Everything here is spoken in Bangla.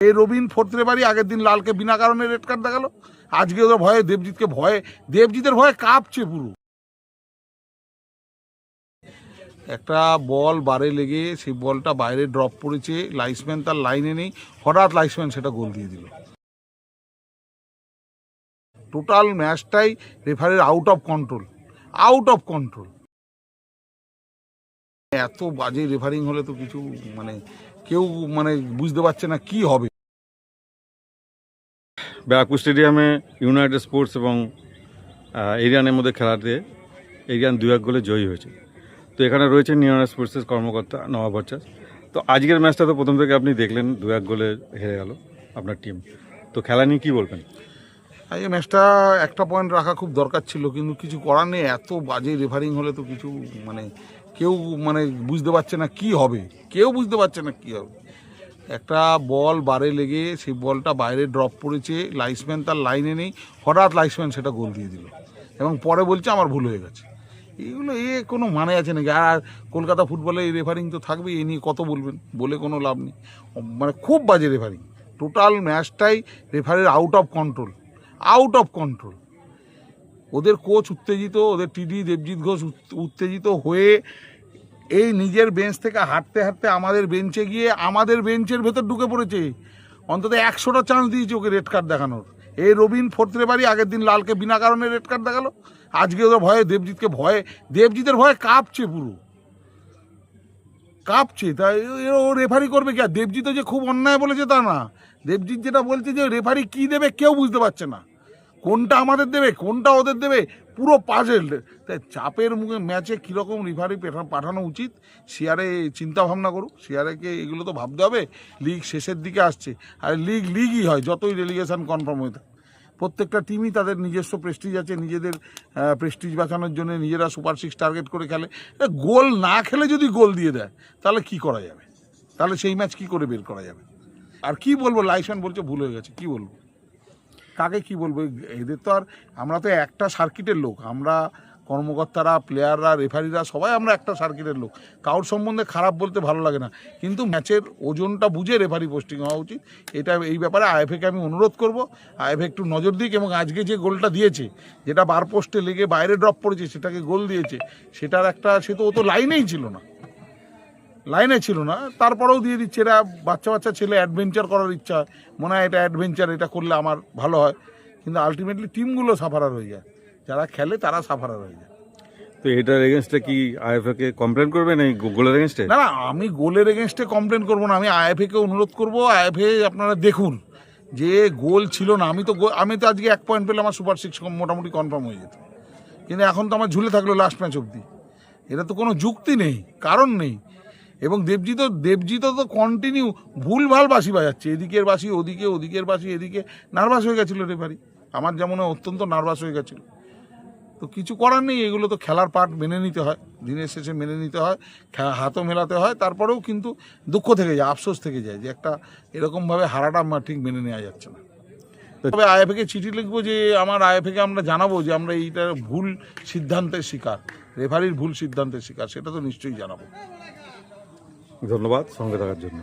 এই রবিন ফোর্থ রেফারি আগের দিন লালকে বিনা কারণে রেড কার্ড দেখালো, আজকে ওদের ভয়ে দেবজিতের ভয়ে কাঁপছে পুরো। একটা বল বারে লেগে সেই বলটা বাইরে ড্রপ পড়েছে, লাইসম্যান তার লাইনে নেই, হঠাৎ লাইসম্যান সেটা গোল দিয়ে দিল। টোটাল ম্যাচটাই রেফারির আউট অফ কন্ট্রোল। এত বাজে রেফারিং হলে তো কিছু কেউ বুঝতে পারছে না কি হবে। ব্যারাকপুর স্টেডিয়ামে ইউনাইটেড স্পোর্টস এবং এরিয়ানের মধ্যে খেলাতে এরিয়ান 2-1 গোলে জয়ী হয়েছে। তো এখানে রয়েছে ইউনাইটেড স্পোর্টসের কর্মকর্তা নবাব ভট্টাচার্য। তো আজকের ম্যাচটা তো প্রথম থেকে আপনি দেখলেন 2-1 গোলে হেরে গেল আপনার টিম, তো খেলা নিয়ে কী বলবেন? এই ম্যাচটা একটা পয়েন্ট রাখা খুব দরকার ছিল, কিন্তু কিছু করার নেই। এত বাজে রেফারিং হলে তো কিছু কেউ বুঝতে পারছে না কি হবে, একটা বল বারে লেগে সেই বলটা বাইরে ড্রপ পড়েছে, লাইসম্যান তার লাইনে নেই, হঠাৎ লাইসম্যান সেটা গোল দিয়ে দিল এবং পরে বলছে আমার ভুল হয়ে গেছে। এইগুলো কোনো মানে আছে নাকি? আর কলকাতা ফুটবলে এই রেফারিং তো থাকবেই, এ নিয়ে কত বলবেন, বলে কোনো লাভ নেই। খুব বাজে রেফারিং, টোটাল ম্যাচটাই রেফারির আউট অফ কন্ট্রোল। ওদের কোচ উত্তেজিত, ওদের টিডি দেবজিৎ ঘোষ উত্তেজিত হয়ে এই নিজের বেঞ্চ থেকে হাঁটতে হাঁটতে আমাদের বেঞ্চে গিয়ে আমাদের বেঞ্চের ভেতর ঢুকে পড়েছে। অন্তত 100টা চান্স দিয়েছে ওকে রেড কার্ড দেখানোর। এই রবিন ফোর্থ রেফারি আগের দিন লালকে বিনা কারণে রেড কার্ড দেখালো, আজকে ওদের দেবজিতের ভয়ে কাঁপছে পুরো, তাই ও রেফারি করবে কি? আর দেবজিৎ যে খুব অন্যায় বলেছে তা না, দেবজিৎ যেটা বলছে যে রেফারি কি দেবে কেউ বুঝতে পারছে না, কোনটা আমাদের দেবে কোনটা ওদের দেবে, পুরো পাজেল। তাই চাপের মুখে ম্যাচে কীরকম রেফারি পাঠানো উচিত, সিআরএ চিন্তা ভাবনা করুক। সিআরএকে এগুলো তো ভাবতে হবে, লিগ শেষের দিকে আসছে, আর লিগই হয় যতই রেলিগেশন কনফার্ম হয়ে থাকে। প্রত্যেকটা টিমই তাদের নিজস্ব প্রেস্টিজ আছে, নিজেদের প্রেস্টিজ বাঁচানোর জন্য নিজেরা সুপার 6 টার্গেট করে খেলে। গোল না খেলে যদি গোল দিয়ে দেয় তাহলে কি করা যাবে? তাহলে সেই ম্যাচ কি করে বের করা যাবে? আর কি বলবো, লাইসম্যান বলছে ভুল হয়ে গেছে, কি বলবো, কাকে কি বলবো? এদের তো আর, আমরা তো একটা সার্কিটের লোক, আমরা কর্মকর্তারা, প্লেয়াররা, রেফারিরা সবাই আমরা একটা সার্কিটের লোক। কারোর সম্বন্ধে খারাপ বলতে ভালো লাগে না, কিন্তু ম্যাচের ওজনটা বুঝে রেফারি পোস্টিং হওয়া উচিত। এই ব্যাপারে আইএফএকে আমি অনুরোধ করব, আইএফএ একটু নজর দিক। এবং আজকে যে গোলটা দিয়েছে, যেটা বার পোস্টে লেগে বাইরে ড্রপ পড়েছে, সেটাকে গোল দিয়েছে, সেটার সে তো ও তো লাইনে ছিল না, তারপরেও দিয়ে দিচ্ছে। এরা বাচ্চা ছেলে, অ্যাডভেঞ্চার করার ইচ্ছা হয়, মনে হয় এটা অ্যাডভেঞ্চার, এটা করলে আমার ভালো হয়, কিন্তু আলটিমেটলি টিমগুলো সাফারার হয়ে যায়, যারা খেলে তারা সাফারার হয়ে যায়। তো এটার এগেনস্টে কি আইএফএকে কমপ্লেন করবেন এই গোলের এগেনস্টে? না, আমি গোলের এগেনস্টে কমপ্লেন করবো না, আমি আইএফএকে অনুরোধ করবো, আইএফএ আপনারা দেখুন যে গোল ছিল না। আমি তো আজকে 1 পয়েন্ট পেলে আমার সুপার 6 মোটামুটি কনফার্ম হয়ে যেত, কিন্তু এখন তো আমার ঝুলে থাকলো লাস্ট ম্যাচ অবধি। এটা তো কোনো যুক্তি নেই, কারণ নেই। এবং দেবজিৎ তো কন্টিনিউ ভুলভাল বাঁশি বাজাচ্ছে, এদিকের বাঁশি ওদিকে, ওদিকের বাঁশি এদিকে। নার্ভাস হয়ে গেছিলো রেফারি, আমার যেমন অত্যন্ত নার্ভাস হয়ে গেছিলো। তো কিছু করার নেই, এগুলো তো খেলার পার্ট, মেনে নিতে হয়, দিনের শেষে মেনে নিতে হয়, হাতও মেলাতে হয়। তারপরেও কিন্তু দুঃখ থেকে যায়, আফসোস থেকে যায় যে একটা এরকমভাবে হারাটা ঠিক মেনে নেওয়া যাচ্ছে না। তবে আইএফএকে চিঠি লিখবো, যে আমার আইএফএকে আমরা জানাবো যে আমরা এইটা ভুল সিদ্ধান্তের শিকার, রেফারির ভুল সিদ্ধান্তের শিকার, সেটা তো নিশ্চয়ই জানাবো। ধন্যবাদ সঙ্গে থাকার জন্য।